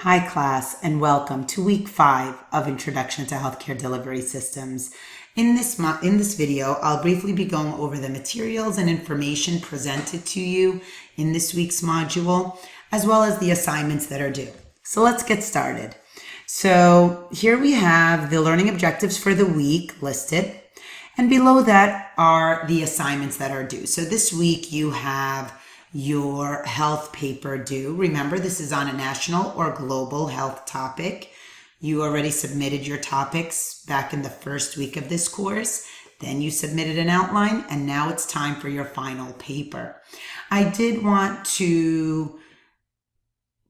Hi class, and welcome to week 5 of Introduction to Healthcare Delivery Systems. In this video, I'll briefly be going over the materials and information presented to you in this week's module, as well as the assignments that are due. So let's get started. So here we have the learning objectives for the week listed, and below that are the assignments that are due. So this week you have your health paper due. Remember, this is on a national or global health topic. You already submitted your topics back in the first week of this course. Then you submitted an outline, and now it's time for your final paper. I did want to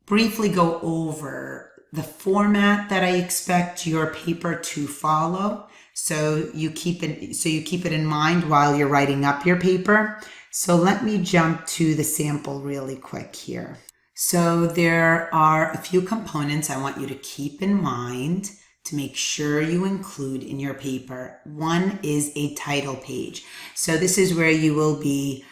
briefly go over the format that I expect your paper to follow. So you keep it in mind while you're writing up your paper. So let me jump to the sample really quick here. So there are a few components I want you to keep in mind to make sure you include in your paper. One is a title page. So this is where you will be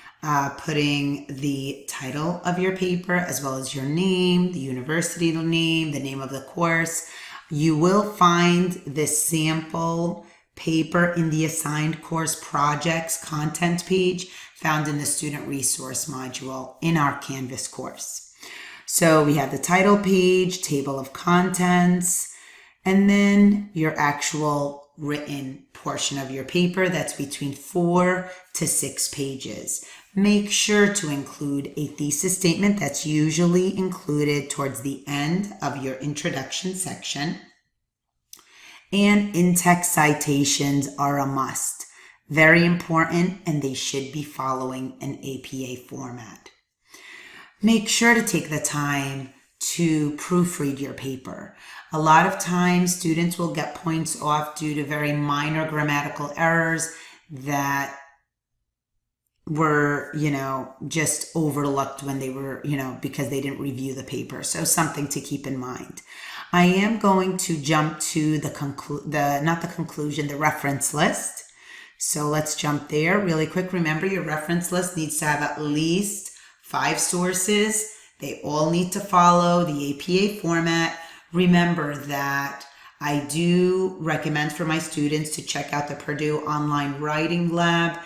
putting the title of your paper, as well as your name, the university name, the name of the course. You will find this sample paper in the assigned course projects content page found in the student resource module in our Canvas course. So we have the title page, table of contents, and then your actual written portion of your paper that's between 4 to 6 pages. Make sure to include a thesis statement that's usually included towards the end of your introduction section. And in-text citations are a must. Very important, and they should be following an APA format. Make sure to take the time to proofread your paper. A lot of times students will get points off due to very minor grammatical errors that were, just overlooked when they were, because they didn't review the paper. So something to keep in mind. I am going to jump to the reference list. So let's jump there really quick. Remember, your reference list needs to have at least 5 sources. They all need to follow the APA format. Remember that I do recommend for my students to check out the Purdue Online Writing Lab.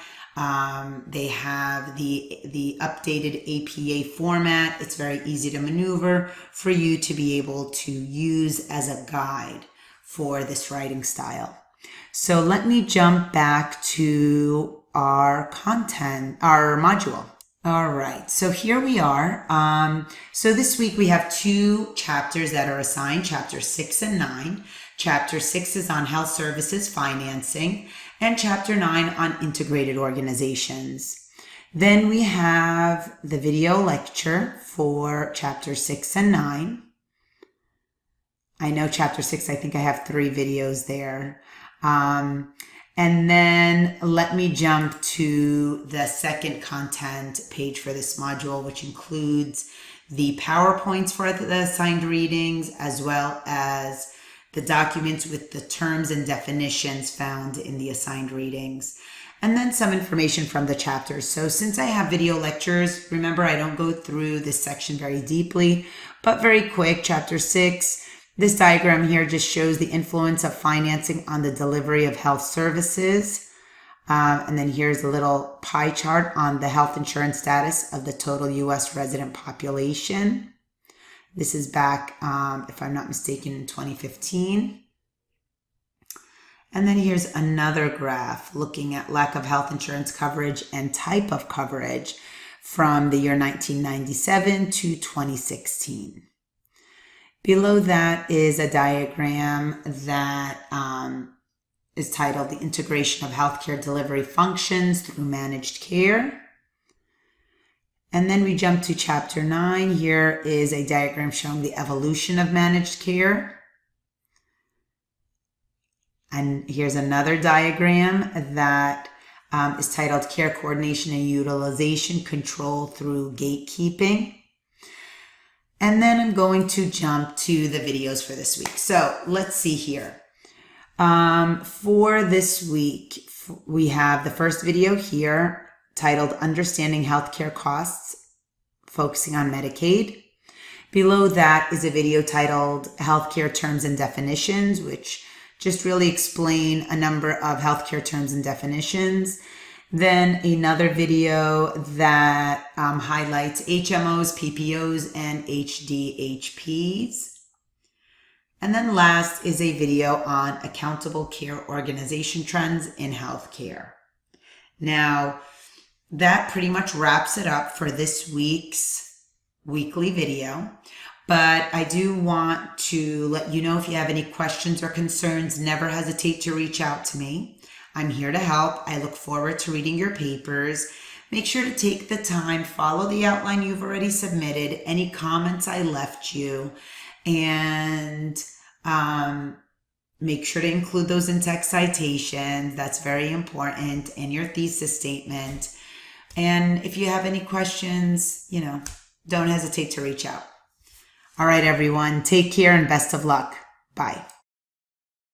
They have the updated APA format. It's very easy to maneuver for you to be able to use as a guide for this writing style. So let me jump back to our module. All right, so here we are. So this week we have 2 chapters that are assigned, chapter 6 and 9. Chapter 6 is on health services financing, and chapter 9 on integrated organizations. Then we have the video lecture for chapter 6 and 9. I know chapter 6, I think I have 3 videos there. And then let me jump to the second content page for this module, which includes the PowerPoints for the assigned readings, as well as the documents with the terms and definitions found in the assigned readings, and then some information from the chapters. So since I have video lectures, remember I don't go through this section very deeply, but very quick. Chapter 6, this diagram here just shows the influence of financing on the delivery of health services. And then here's a little pie chart on the health insurance status of the total U.S. resident population. This is back, if I'm not mistaken, in 2015. And then here's another graph looking at lack of health insurance coverage and type of coverage from the year 1997 to 2016. Below that is a diagram that is titled The Integration of Healthcare Delivery Functions Through Managed Care. And then we jump to chapter 9. Here is a diagram showing the evolution of managed care. And here's another diagram that is titled Care Coordination and Utilization Control Through Gatekeeping. And then I'm going to jump to the videos for this week. So let's see here. For this week, we have the first video here titled Understanding Healthcare Costs, focusing on Medicaid. Below that is a video titled Healthcare Terms and Definitions, which just really explain a number of healthcare terms and definitions. Then another video that highlights HMOs, PPOs, and HDHPs. And then last is a video on accountable care organization trends in healthcare. Now, that pretty much wraps it up for this week's weekly video. But I do want to let you know, if you have any questions or concerns, never hesitate to reach out to me. I'm here to help. I look forward to reading your papers. Make sure to take the time, follow the outline you've already submitted, any comments I left you, and make sure to include those in text citations. That's very important, in your thesis statement. And if you have any questions, don't hesitate to reach out. All right, everyone, take care and best of luck. Bye.